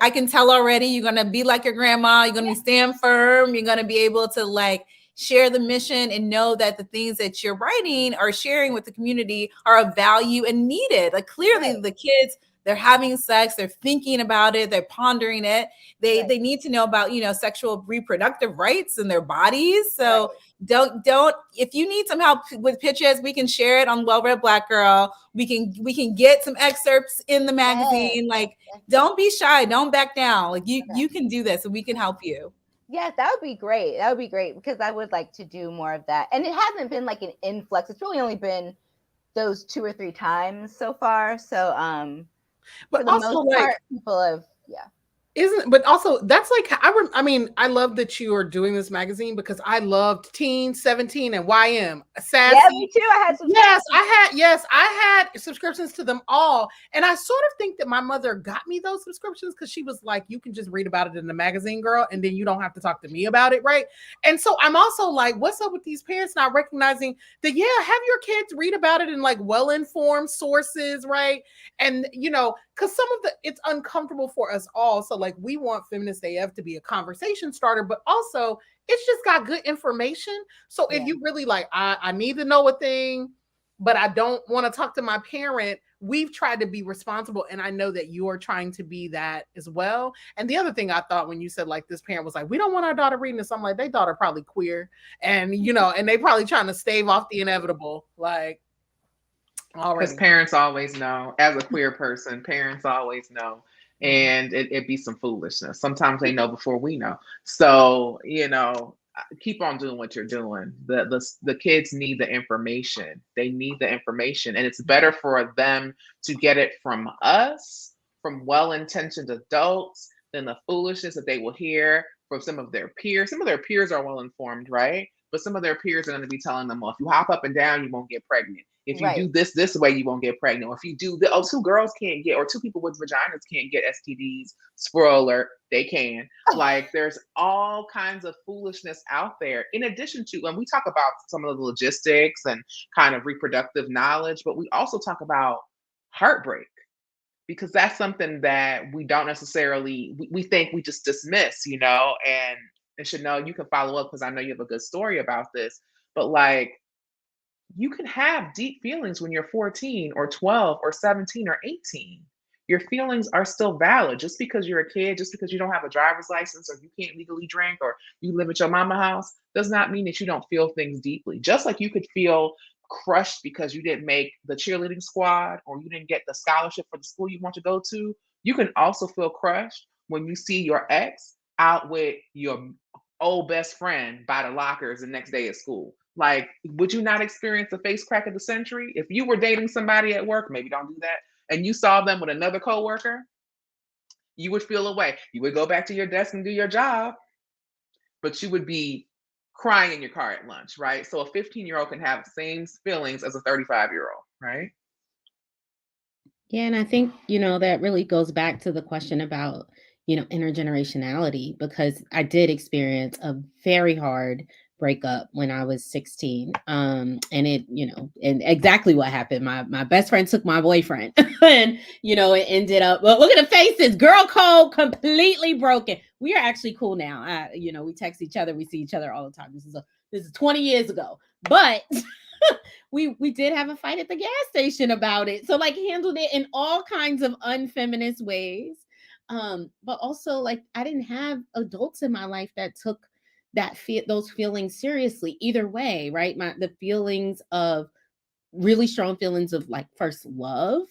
I can tell already. You're going to be like your grandma. You're going to stand firm. You're going to be able to like share the mission and know that the things that you're writing or sharing with the community are of value and needed. Like clearly, the kids, they're having sex, they're thinking about it, they're pondering it. They need to know about, sexual reproductive rights in their bodies. So don't, if you need some help with pitches, we can share it on Well Read Black Girl. We can get some excerpts in the magazine. Like, don't be shy, don't back down. Like you can do this and we can help you. Yes, that would be great. That would be great because I would like to do more of that. And it hasn't been like an influx. It's really only been those 2 or 3 times so far. So, but for the also most part, people have, but also that's like, I mean, I love that you are doing this magazine because I loved Teen, 17, and YM. Sassy. Yeah, me too. I had some. I had subscriptions to them all. And I sort of think that my mother got me those subscriptions because she was like, you can just read about it in the magazine, girl, and then you don't have to talk to me about it, right? And so I'm also like, what's up with these parents not recognizing that, have your kids read about it in like well-informed sources, right? And, because some of it's uncomfortable for us all. So like we want Feminist AF to be a conversation starter, but also it's just got good information. So if you really like, I need to know a thing, but I don't want to talk to my parent, we've tried to be responsible. And I know that you are trying to be that as well. And the other thing I thought when you said like this parent was like, we don't want our daughter reading this, I'm like, they daughter probably queer. And, and they probably trying to stave off the inevitable. Like, because parents always know. As a queer person, parents always know. And it be some foolishness. Sometimes they know before we know. So, keep on doing what you're doing. The kids need the information. They need the information. And it's better for them to get it from us, from well-intentioned adults, than the foolishness that they will hear from some of their peers. Some of their peers are well-informed, right? But some of their peers are going to be telling them, well, if you hop up and down, you won't get pregnant. If you do this way, you won't get pregnant. Or if you do, 2 girls can't get, or 2 people with vaginas can't get STDs. Spoiler alert, they can. Like, there's all kinds of foolishness out there. In addition to, when we talk about some of the logistics and kind of reproductive knowledge, but we also talk about heartbreak, because that's something that we don't necessarily, we think we just dismiss, and Chanel, you can follow up because I know you have a good story about this. But like, you can have deep feelings when you're 14 or 12 or 17 or 18. Your feelings are still valid. Just because you're a kid, just because you don't have a driver's license or you can't legally drink or you live at your mama house, does not mean that you don't feel things deeply. Just like you could feel crushed because you didn't make the cheerleading squad or you didn't get the scholarship for the school you want to go to, you can also feel crushed when you see your ex out with your old best friend by the lockers the next day at school. Like, would you not experience the face crack of the century? If you were dating somebody at work, maybe don't do that, and you saw them with another coworker, you would feel away. You would go back to your desk and do your job, but you would be crying in your car at lunch, right? So a 15-year-old can have the same feelings as a 35-year-old, right? Yeah, and I think, that really goes back to the question about, intergenerationality, because I did experience a very hard breakup when I was 16. And it, and exactly what happened. My best friend took my boyfriend and, it ended up, well, look at the faces, girl code completely broken. We are actually cool now. We text each other, we see each other all the time. This is 20 years ago, but we did have a fight at the gas station about it. So like handled it in all kinds of unfeminist ways. But also like I didn't have adults in my life that took those feelings seriously either way, right? The feelings of really strong feelings of like first love.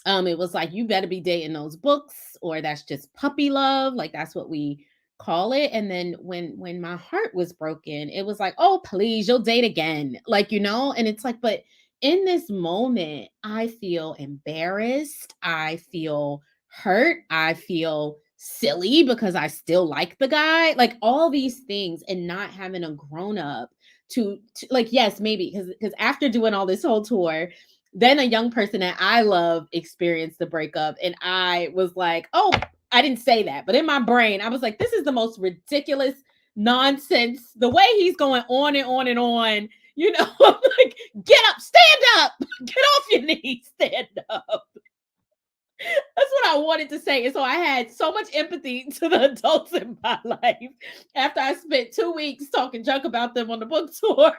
It was like, you better be dating those books, or that's just puppy love. Like that's what we call it. And then when my heart was broken, it was like, oh, please, you'll date again. Like, and it's like, but in this moment, I feel embarrassed. I feel hurt. I feel silly because I still like the guy, like all these things, and not having a grown up to like, yes, maybe because after doing all this whole tour, then a young person that I love experienced the breakup. And I was like, oh, I didn't say that. But in my brain, I was like, this is the most ridiculous nonsense. The way he's going on and on and on, like, get up, stand up, get off your knees, stand up. That's what I wanted to say. And so I had so much empathy to the adults in my life after I spent 2 weeks talking junk about them on the book tour.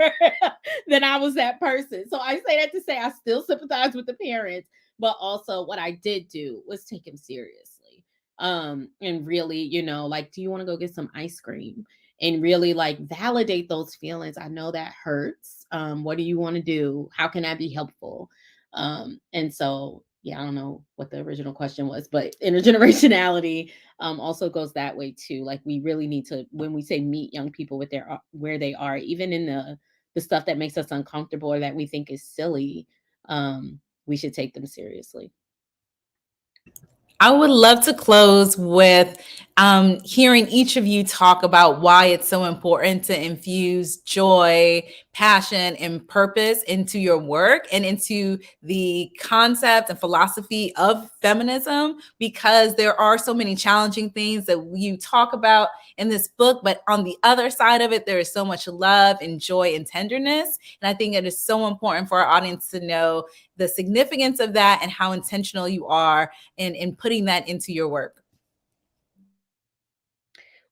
Then I was that person. So I say that to say I still sympathize with the parents, but also what I did do was take him seriously. And really, like, do you want to go get some ice cream? And really like validate those feelings. I know that hurts. What do you want to do? How can I be helpful? And so yeah, I don't know what the original question was, but intergenerationality also goes that way too. Like we really need to, when we say meet young people with where they are, even in the stuff that makes us uncomfortable or that we think is silly, we should take them seriously. I would love to close with hearing each of you talk about why it's so important to infuse joy, passion, and purpose into your work and into the concept and philosophy of feminism, because there are so many challenging things that you talk about in this book, but on the other side of it, there is so much love and joy and tenderness. And I think it is so important for our audience to know the significance of that and how intentional you are in putting that into your work.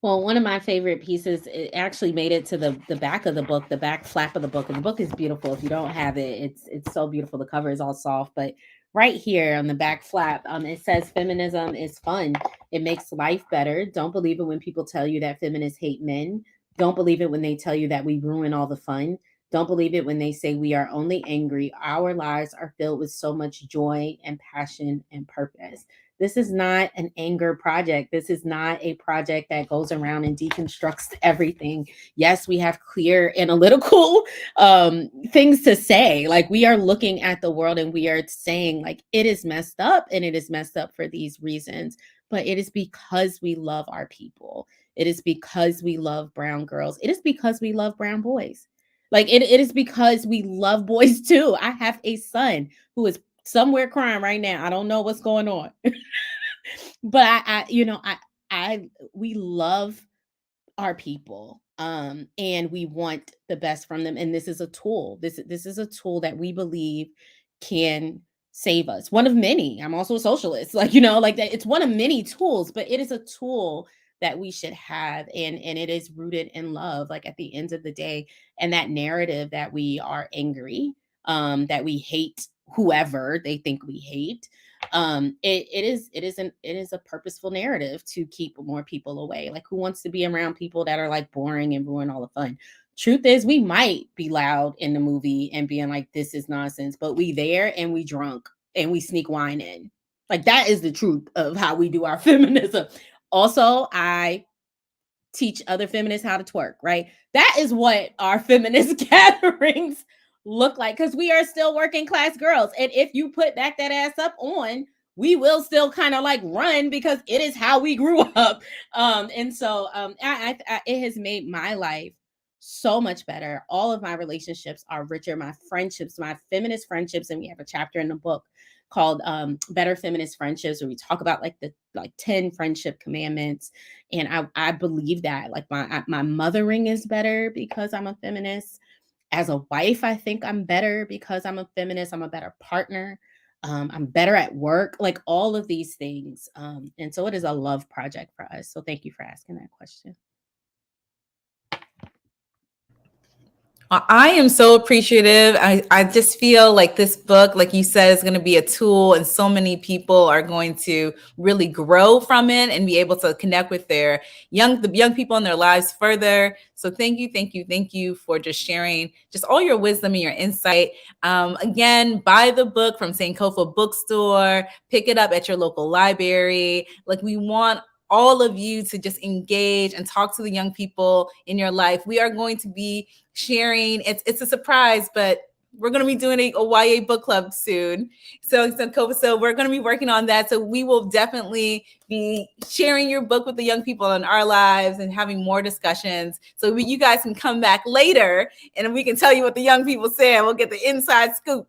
Well, one of my favorite pieces, it actually made it to the back of the book, the back flap of the book. And the book is beautiful. If you don't have it, it's so beautiful. The cover is all soft, but right here on the back flap, it says feminism is fun. It makes life better. Don't believe it when people tell you that feminists hate men. Don't believe it when they tell you that we ruin all the fun. Don't believe it when they say we are only angry. Our lives are filled with so much joy and passion and purpose. This is not an anger project. This is not a project that goes around and deconstructs everything. Yes, we have clear analytical things to say. Like we are looking at the world and we are saying like it is messed up and it is messed up for these reasons. But it is because we love our people. It is because we love brown girls. It is because we love brown boys. Like it is because we love boys too. I have a son who is somewhere crying right now. I don't know what's going on. But we love our people. And we want the best from them. And this is a tool. This is a tool that we believe can save us. One of many. I'm also a socialist. Like, like that. It's one of many tools, but it is a tool that we should have. And it is rooted in love, like at the end of the day. And that narrative that we are angry that we hate whoever they think we hate. It is a purposeful narrative to keep more people away. Like, who wants to be around people that are like boring and ruin all the fun? Truth is, we might be loud in the movie and being like, this is nonsense, but we there and we drunk and we sneak wine in. Like, that is the truth of how we do our feminism. Also, I teach other feminists how to twerk, right? That is what our feminist gatherings look like, because we are still working class girls. And if you put back that ass up on, we will still kind of like run, because it is how we grew up. And so it has made my life so much better. All of my relationships are richer. My friendships, my feminist friendships, and we have a chapter in the book called Better Feminist Friendships, where we talk about like the 10 friendship commandments. And I believe that like my mothering is better because I'm a feminist. As a wife, I think I'm better because I'm a feminist. I'm a better partner. I'm better at work, like all of these things. And so it is a love project for us. So thank you for asking that question. I am so appreciative. I just feel like this book, like you said, is going to be a tool, and so many people are going to really grow from it and be able to connect with the young people in their lives further. So thank you for just sharing just all your wisdom and your insight. Again, buy the book from Sankofa Bookstore, pick it up at your local library. Like, we want all of you to just engage and talk to the young people in your life. We are going to be sharing, it's a surprise, but we're going to be doing a YA book club soon. So we're going to be working on that. So we will definitely be sharing your book with the young people in our lives and having more discussions. So you guys can come back later and we can tell you what the young people said. We'll get the inside scoop.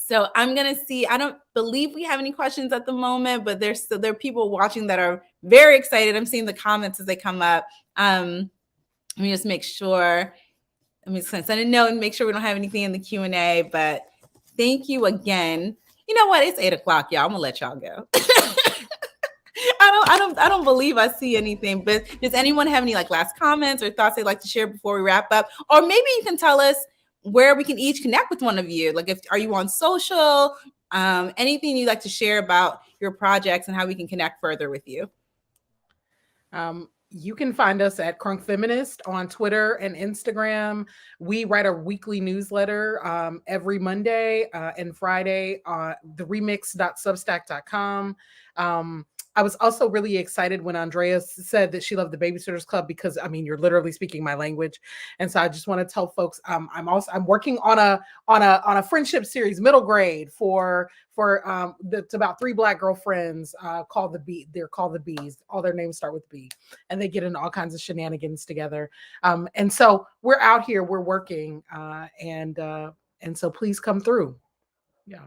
So I'm going to see, I don't believe we have any questions at the moment, but there are people watching that are very excited. I'm seeing the comments as they come up. Let me just make sure. Let me send a note and make sure we don't have anything in the Q&A, but thank you again. You know what? It's 8:00, y'all. I'm gonna let y'all go. I don't believe I see anything, but does anyone have any like last comments or thoughts they'd like to share before we wrap up? Or maybe you can tell us where we can each connect with one of you. Like, are you on social? Anything you'd like to share about your projects and how we can connect further with you? You can find us at Crunk Feminist on Twitter and Instagram. We write a weekly newsletter every Monday and Friday on theremix.substack.com. I was also really excited when Andrea said that she loved the Babysitters Club, because I mean, you're literally speaking my language. And so I just want to tell folks, I'm working on a friendship series, middle grade, it's about 3 Black girlfriends called the Bee. They're called the Bees. All their names start with B, and they get in all kinds of shenanigans together. And so we're out here, we're working, and so please come through. Yeah.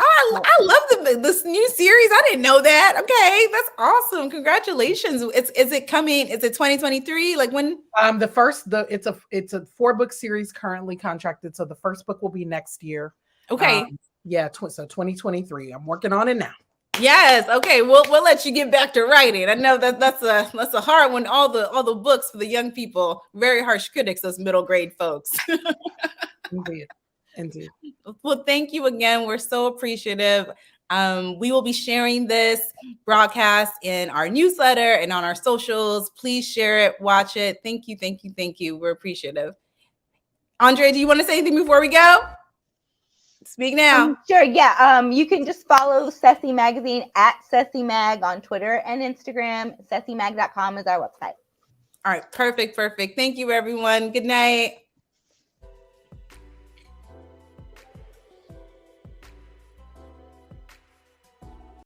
Oh, I love this new series. I didn't know that. Okay, that's awesome. Congratulations. Is it coming? Is it 2023? Like when? It's a 4-book series currently contracted. So the first book will be next year. Okay. So 2023. I'm working on it now. Yes. Okay. We'll let you get back to writing. I know that's a hard one. All the books for the young people, very harsh critics, those middle grade folks. Indeed. Well, thank you again. We're so appreciative. We will be sharing this broadcast in our newsletter and on our socials. Please share it, watch it. Thank you. We're appreciative. Andre, do you want to say anything before we go? Speak now. Sure. Yeah. You can just follow Ceci Magazine at Ceci Mag on Twitter and Instagram. CeciMag.com is our website. All right. Perfect. Thank you, everyone. Good night.